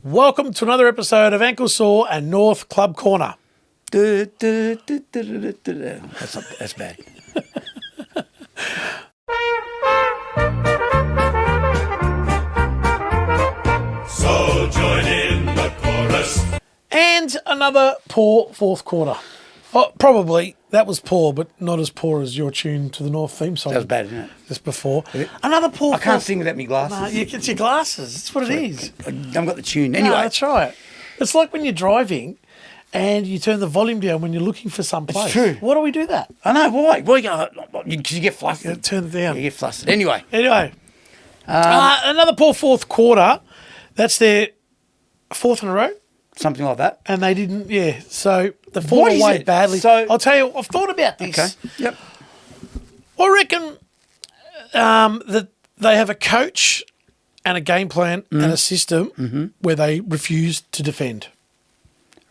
Welcome to another episode of Ankle Sore and North Club Corner. That's bad. So join in the chorus. And another poor fourth quarter. Oh, probably that was poor, but not as poor as your tune to the North theme song. That was bad, isn't it? Just before. Another poor I can't sing without my glasses. No, it's your glasses. That's what it is. I haven't got the tune. Anyway. No, that's right. It's like when you're driving and you turn the volume down when you're looking for some place. It's true. Why do we do that? I know, why? Because you get flustered. Turn it down. You get flustered. Anyway. Another poor fourth quarter. That's their fourth in a row. Something like that. And they didn't, So they fought away badly. So, I'll tell you, I've thought about this. Okay. Yep. I reckon that they have a coach and a game plan and a system where they refuse to defend.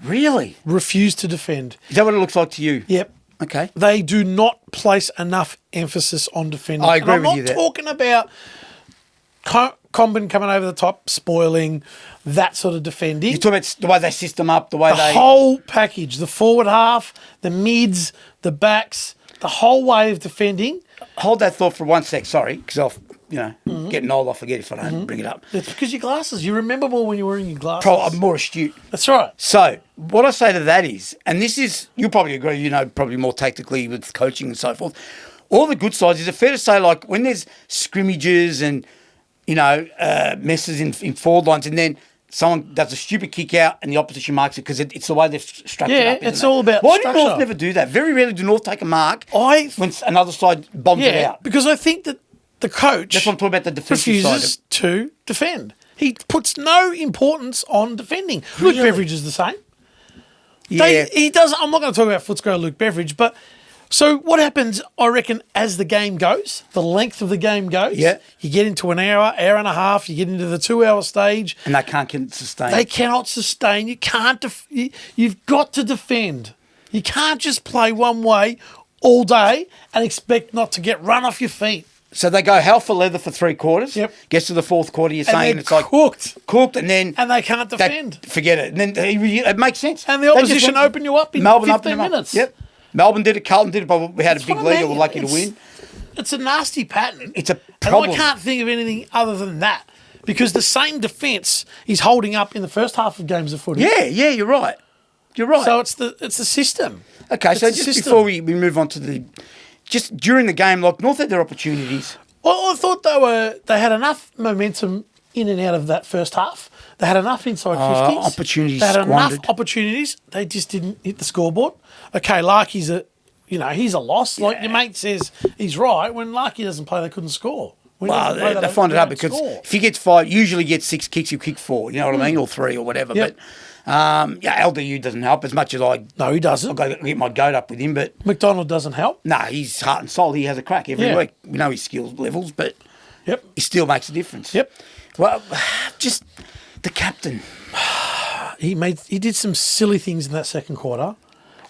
Really? Refuse to defend. Is that what it looks like to you? Yep. Okay. They do not place enough emphasis on defending. I agree and with you I'm there. not talking about Combin coming over the top, spoiling, that sort of defending. You're talking about the way they system up, the way The they... whole package, the forward half, the mids, the backs, the whole way of defending. Hold that thought for 1 sec, sorry, because I'll, getting old, I'll forget if I don't bring it up. It's because your glasses. You remember more when you're wearing your glasses. I'm more astute. That's right. So what I say to that is, and this is, you'll probably agree, probably more tactically with coaching and so forth, all the good sides, is it fair to say, like, when there's scrimmages and, messes in forward lines and then someone does a stupid kick out and the opposition marks it because it's the way they've structured it up, it's all about Why structure. do North never do that? Very rarely do North take a mark when another side bombs it out. because I think that the coach That's what I'm talking about, the defensive side. refuses to defend. He puts no importance on defending. Really? Luke Beveridge is the same. Yeah. He does. I'm not going to talk about Footscray or Luke Beveridge, but so what happens, I reckon, as the game goes, the length of the game goes, you get into an hour, hour and a half, you get into the 2 hour stage. And they can't sustain. They cannot sustain. You can't. You've got to defend. You can't just play one way all day and expect not to get run off your feet. So they go hell for leather for 3 quarters. Yep. Gets to the fourth quarter, you're And saying they're it's like cooked, and then they can't defend. Forget it. And then it makes sense. And the opposition open you up in 15 minutes. Yep. Melbourne did it. Carlton did it, but we had a big what I lead. mean. We were lucky to win. It's a nasty pattern. It's a problem. And I can't think of anything other than that because the same defence is holding up in the first half of games of footy. Yeah, you're right. You're right. So it's the system. Okay, It's so the just system. before we move on to just during the game, like North had their opportunities. Well, I thought they had enough momentum in and out of that first half. They had enough inside 50s. Opportunities They had squandered. enough opportunities. They just didn't hit the scoreboard. Okay, Larky's he's a loss. Like your mate says, he's right. When Larky doesn't play, they couldn't score. Well, they find it up because if he gets 5, usually gets 6 kicks, he'll kick 4. You know what I mean, or 3 or whatever. Yep. But LDU doesn't help as much as No, he doesn't. I get my goat up with him, but McDonald doesn't help. he's heart and soul. He has a crack every Yeah. week. We know his skills levels, but Yep. he still makes a difference. Yep. Well, just the captain. He did some silly things in that second quarter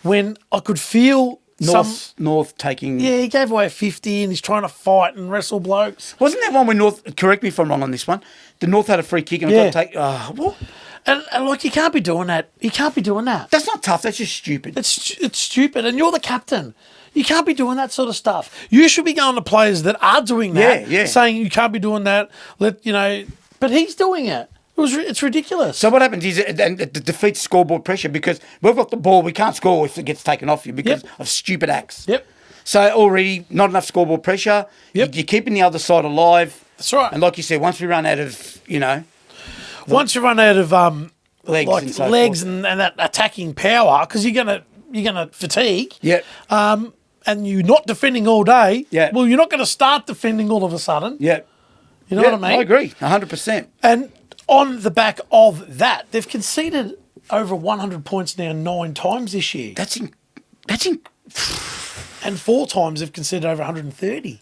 when I could feel North taking... Yeah, he gave away a 50 and he's trying to fight and wrestle blokes. Wasn't there one when North... Correct me if I'm wrong on this one. The North had a free kick and I got to take... what? And like, you can't be doing that. You can't be doing that. That's not tough. That's just stupid. It's stupid. And you're the captain. You can't be doing that sort of stuff. You should be going to players that are doing that, saying you can't be doing that. But he's doing it. It's ridiculous. So what happens is it defeats scoreboard pressure because we've got the ball. We can't score if it gets taken off you because of stupid acts. Yep. So already not enough scoreboard pressure. Yep. You're keeping the other side alive. That's right. And like you said, once we run out of, once you run out of legs and that attacking power, because you're gonna fatigue. Yep. And you're not defending all day. Yeah. Well, you're not going to start defending all of a sudden. Yep. You know what I mean? I agree, 100%. And on the back of that, they've conceded over 100 points now 9 times this year. And 4 times they've conceded over 130.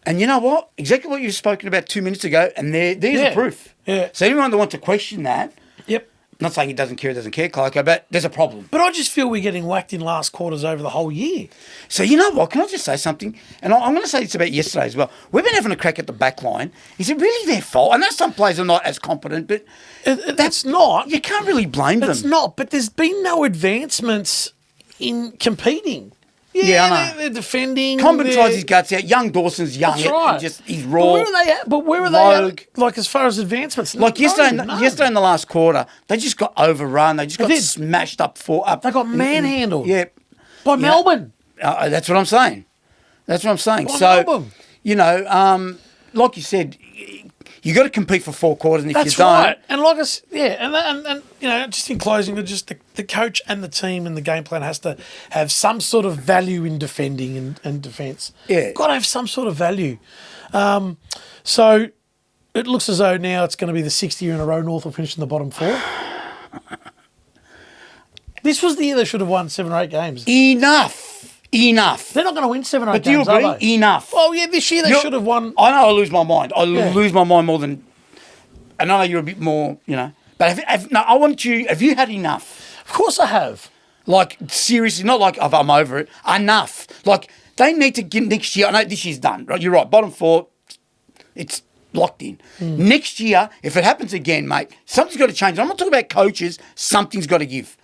And you know what? Exactly what you've spoken about 2 minutes ago, and there's the proof. Yeah. So anyone that wants to question that, Yep. Not saying he doesn't care, Clarko, but there's a problem. But I just feel we're getting whacked in last quarters over the whole year. So you know what? Can I just say something? And I'm going to say this about yesterday as well. We've been having a crack at the back line. Is it really their fault? I know some players are not as competent, but that's not. You can't really blame them. It's not. But there's been no advancements in competing. Yeah, I know. They're defending. Comben tries his guts out. Young Dawson's young. That's right. He's raw. But where are they at? But where are they at? Like, as far as advancements? Like yesterday in the last quarter, they just got overrun. They just got smashed up. They got manhandled. Yeah. By Melbourne. That's what I'm saying. By Melbourne. You know, like you said, you got to compete for 4 quarters, and if That's you don't, right. And like us, and you know, just in closing, just the coach and the team and the game plan has to have some sort of value in defending and defence. Yeah, got to have some sort of value. So it looks as though now it's going to be the 6th year in a row North will finish in the bottom 4. This was the year they should have won 7 or 8 games. Enough. They're not going to win 7 or 8 but games, do you agree? are they? Enough. Oh, yeah, this year they should have won. I know I lose my mind. I lose my mind more than... And I know you're a bit more, you know... But I want you... Have you had enough? Of course I have. Like, seriously, not like I'm over it. Enough. Like, they need to get next year... I know this year's done, right? You're right. Bottom 4, it's locked in. Next year, if it happens again, mate, something's got to change. I'm not talking about coaches. Something's got to give.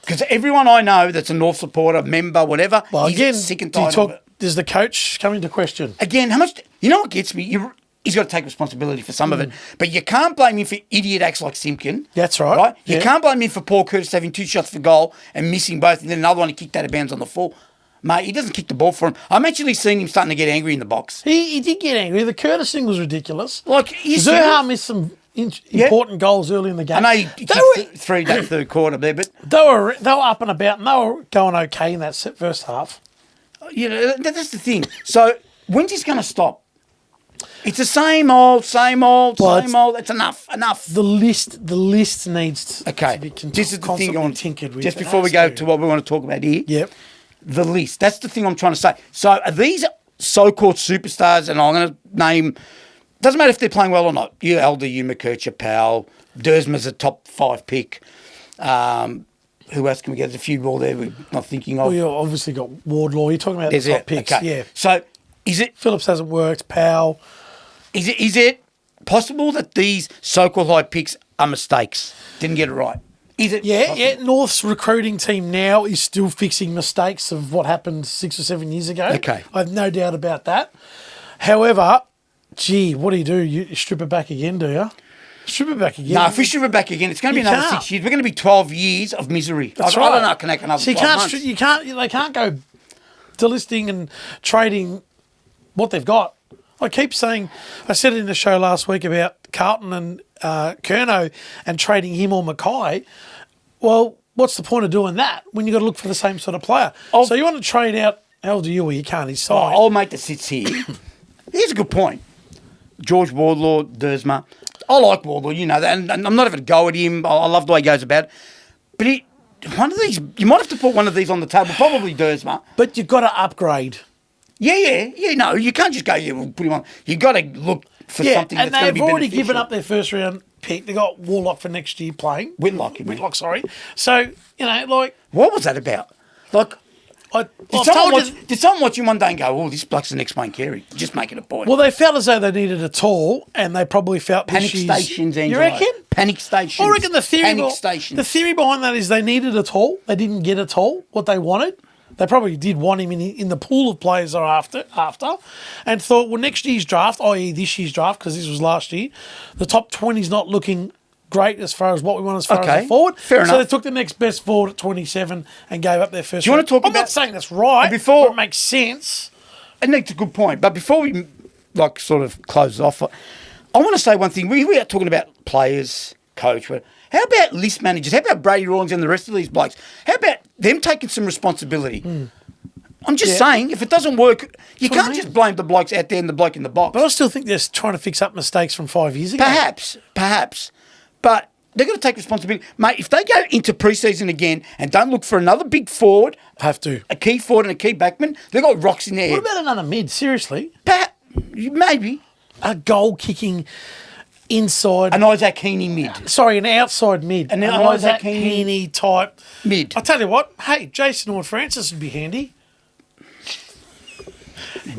Because everyone I know that's a North supporter, member, whatever, he's sick and tired of it. Does the coach come into question? Again, how much... You know what gets me? He's got to take responsibility for some of it. But you can't blame him for idiot acts like Simpkin. That's right. Right? You can't blame him for Paul Curtis having 2 shots for goal and missing both, and then another one he kicked out of bounds on the full. Mate, he doesn't kick the ball for him. I'm actually seeing him starting to get angry in the box. He did get angry. The Curtis thing was ridiculous. Like, Zerha missed some important goals early in the game. I know he kicked 3 that third quarter there, but... They were up and about, and they were going okay in that first half. You know, that's the thing. So, when's this going to stop? It's the same old. It's enough. The list needs to be this is the thing I want, tinkered with. Just before we go to what we want to talk about here. Yep. The list. That's the thing I'm trying to say. So are these so-called superstars, and I'm going to name, doesn't matter if they're playing well or not, you Elder, you McKercher, Powell, Dersma's a top 5 pick. Who else can we get? There's a few more there we're not thinking of. Well, you obviously got Wardlaw. You're talking about the top picks. Okay. Yeah. So is it... Phillips hasn't worked. Powell. Is it possible that these so-called high picks are mistakes? Didn't get it right. Is it? Yeah. North's recruiting team now is still fixing mistakes of what happened 6 or 7 years ago. Okay. I have no doubt about that. However, gee, what do? You strip it back again, do you? Strip it back again. No, if we strip it back again, it's going to be another 6 years. We're going to be 12 years of misery. That's I don't know. Can another so 12 months. They can't go delisting and trading what they've got. I keep saying, I said it in the show last week about Carlton and Curnow and trading him or Mackay. Well, what's the point of doing that when you've got to look for the same sort of player? So you want to trade out LDU, well, you can't. He's signed. Old mate that sits here. Here's a good point. George Wardlaw, Dersma. I like Wardlaw, you know that, and I'm not having a go at him. I love the way he goes about it. But one of these, you might have to put one of these on the table, probably Dersma. But you've got to upgrade. Yeah. No, you can't just go, we'll put him on. You've got to look for something that's going to be beneficial. And they've already given up their first round pick. They got Warlock for next year playing. Whitlock, sorry. So, you know, like... What was that about? Like... Did someone watch him one day and go, this bloke's the next Wayne Carey? Just making a point. Well, they felt as though they needed a tall, and they probably felt panic stations, Angelo. You reckon? Panic stations. I reckon the theory behind that is they needed a tall. They didn't get a tall, what they wanted. They probably did want him in the pool of players they're after, and thought, well, next year's draft, i.e. this year's draft, because this was last year, the top 20 is not looking great as far as what we want as far as the forward. Fair enough. So they took the next best forward at 27 and gave up their first. Do you want to talk I'm about... not saying that's right, but it makes sense. And that's a good point. But before we sort of close off, I want to say one thing. We are talking about players, coach. How about list managers? How about Brady Rawlings and the rest of these blokes? How about them taking some responsibility? I'm just saying, if it doesn't work, you can't just blame the blokes out there and the bloke in the box. But I still think they're trying to fix up mistakes from 5 years ago. Perhaps. But they've got to take responsibility. Mate, if they go into pre-season again and don't look for another big forward, a key forward and a key backman, they've got rocks in their head. What about another mid? Seriously? Maybe. A goal-kicking, inside. An Isaac Heaney mid. Sorry, an outside mid. An Isaac Isaac Heaney Heaney type. Mid. I tell you what, hey, Jason Ward-Francis would be handy.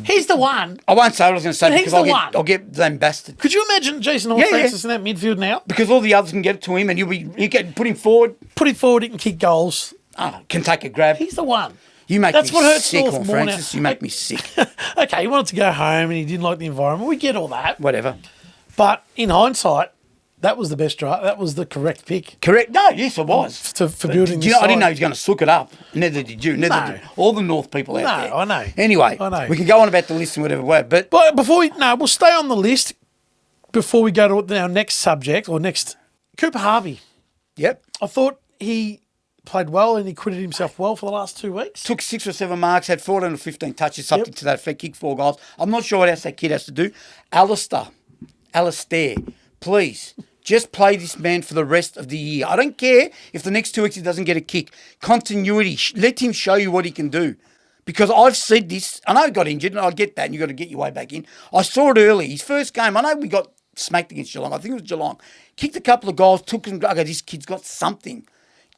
He's the one. I won't say what I was going to say But because he's the one. I'll get them bastard. Could you imagine Jason Ward-Francis in that midfield now? Because all the others can get it to him and you can put him forward. Put him forward, he can kick goals. Can take a grab. He's the one. You make That's me what hurts sick, North Horn more now. Francis. You make me sick. Okay, he wanted to go home and he didn't like the environment. We get all that. Whatever. But in hindsight, that was the best drive. That was the correct pick. Correct. No, yes, it was. For building Do you this know, I didn't know side. he was going to sook it up. Neither did you. Neither No. did all the North people out there. No, I know. Anyway, I know. we can go on about the list and whatever way, but But we'll stay on the list before we go to our next subject or next. Cooper Harvey. yep. I thought he played well and he acquitted himself well for the last 2 weeks. Took 6 or 7 marks, had 14 or 15 touches, something to that effect, kicked 4 goals. I'm not sure what else that kid has to do. Alistair, please, just play this man for the rest of the year. I don't care if the next 2 weeks he doesn't get a kick. Continuity. Let him show you what he can do. Because I've said this. I know he got injured, and I get that, and you've got to get your way back in. I saw it early. His first game, I know we got smacked against Geelong. I think it was Geelong. Kicked a couple of goals, took him. Okay, this kid's got something.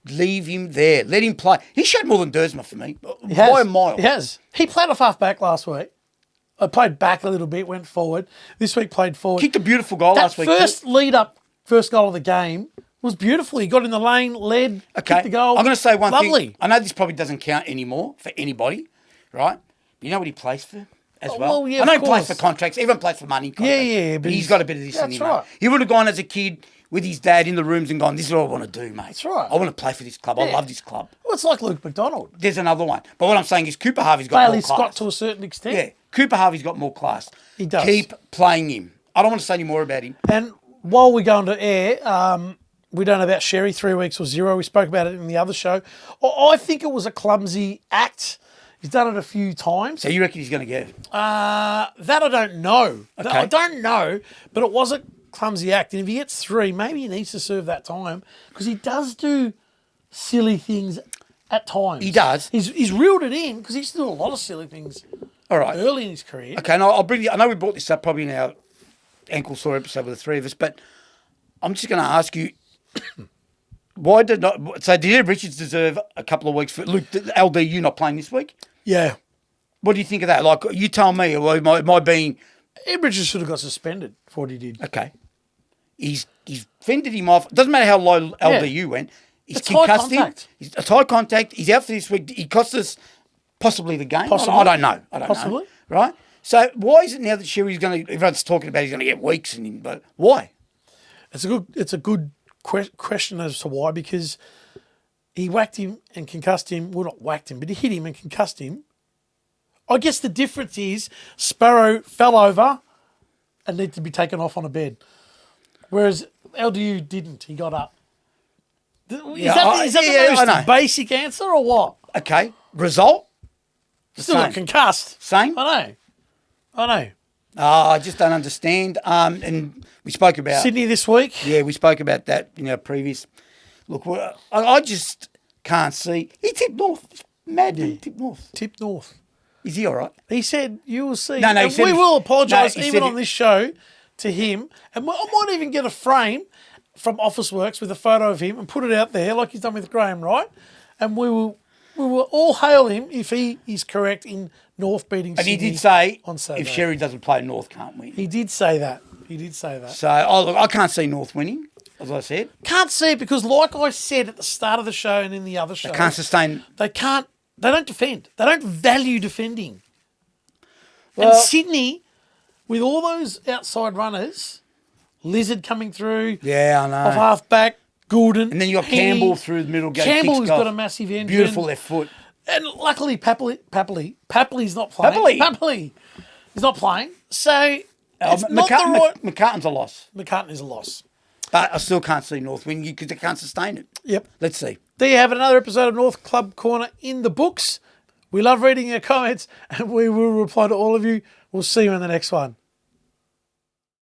Leave him there. Let him play. He showed more than Dersma for me. By a mile. He has. He played off half back last week. I played back a little bit, went forward. This week played forward. Kicked a beautiful goal last week. First first goal of the game was beautiful. He got in the lane, led, kicked the goal. I'm going to say one thing. Lovely. I know this probably doesn't count anymore for anybody, right? But you know what he plays for as well? well, yeah, I know of he plays course. for contracts. Everyone plays for money. Contracts. Yeah, But he's got a bit of this in that's him, right. mate. He would have gone as a kid with his dad in the rooms and gone, this is what I want to do, mate. That's right. I want to play for this club. I Yeah. love this club. Well, it's like Luke McDonald. There's another one. But what I'm saying is Cooper Harvey's got Bailey more class. Scott to a certain extent. Yeah, Cooper Harvey's got more class. He does. Keep playing him. I don't want to say any more about him. And while we're going to air, we don't know about Sherry, 3 weeks or 0. We spoke about it in the other show. I think it was a clumsy act. He's done it a few times. So you reckon he's going to get it? That I don't know. Okay. I don't know, but it was a clumsy act. And if he gets 3, maybe he needs to serve that time because he does do silly things at times. He does. He's reeled it in because he used to do a lot of silly things All right. early in his career. Okay, now I'll bring you. I know we brought this up probably in our ankle sore episode with the 3 of us, but I'm just going to ask you, why did not? So did Ed Richards deserve a couple of weeks for Luke LDU not playing this week? Yeah. What do you think of that? Like you tell me, or am I being Ed Richards should have got suspended for what he did. okay? He's fended him off. Doesn't matter how low LDU went. He's It's high concussed him. contact. It's high contact. He's out for this week. He cost us possibly the game. Possibly. I don't know. Possibly. Know. Right? So why is it now that Sherry's going to? Everyone's talking about he's going to get weeks in him, but why? It's a good question as to why, because he whacked him and concussed him. Well, not whacked him, but he hit him and concussed him. I guess the difference is Sparrow fell over and needed to be taken off on a bed, whereas LDU didn't. He got up. Is that the I know. most basic answer or what? Okay. Result? The Still got same. concussed. Same? I know. I just don't understand. And we spoke about Sydney this week. Yeah, we spoke about that in our previous. Look, I just can't see. He tipped north. It's mad. He tipped north. Tip north. Is he all right? He said, you will see. No, he and said we if- will apologise no, he even said on this show to him. And I might even get a frame from Officeworks with a photo of him and put it out there like he's done with Graham, right? And we will all hail him if he is correct in North beating And Sydney he did say on Saturday. if Sherry doesn't play, North can't win. He did say that. So look, I can't see North winning, as I said. Can't see it because like I said at the start of the show and in the other show, Can't sustain. they don't defend. They don't value defending. Well, and Sydney, with all those outside runners, Lizard coming through, yeah, I know. off half back, Goulden. And then you got Heaney. Campbell through the middle. Campbell's got a massive engine. Beautiful left foot. And luckily, Papley's not playing. Papley is not playing. So it's not the right... McCartan's a loss. McCartan is a loss. But I still can't see North win because they can't sustain it. Yep. Let's see. There you have it, another episode of North Club Corner in the books. We love reading your comments and we will reply to all of you. We'll see you in the next one.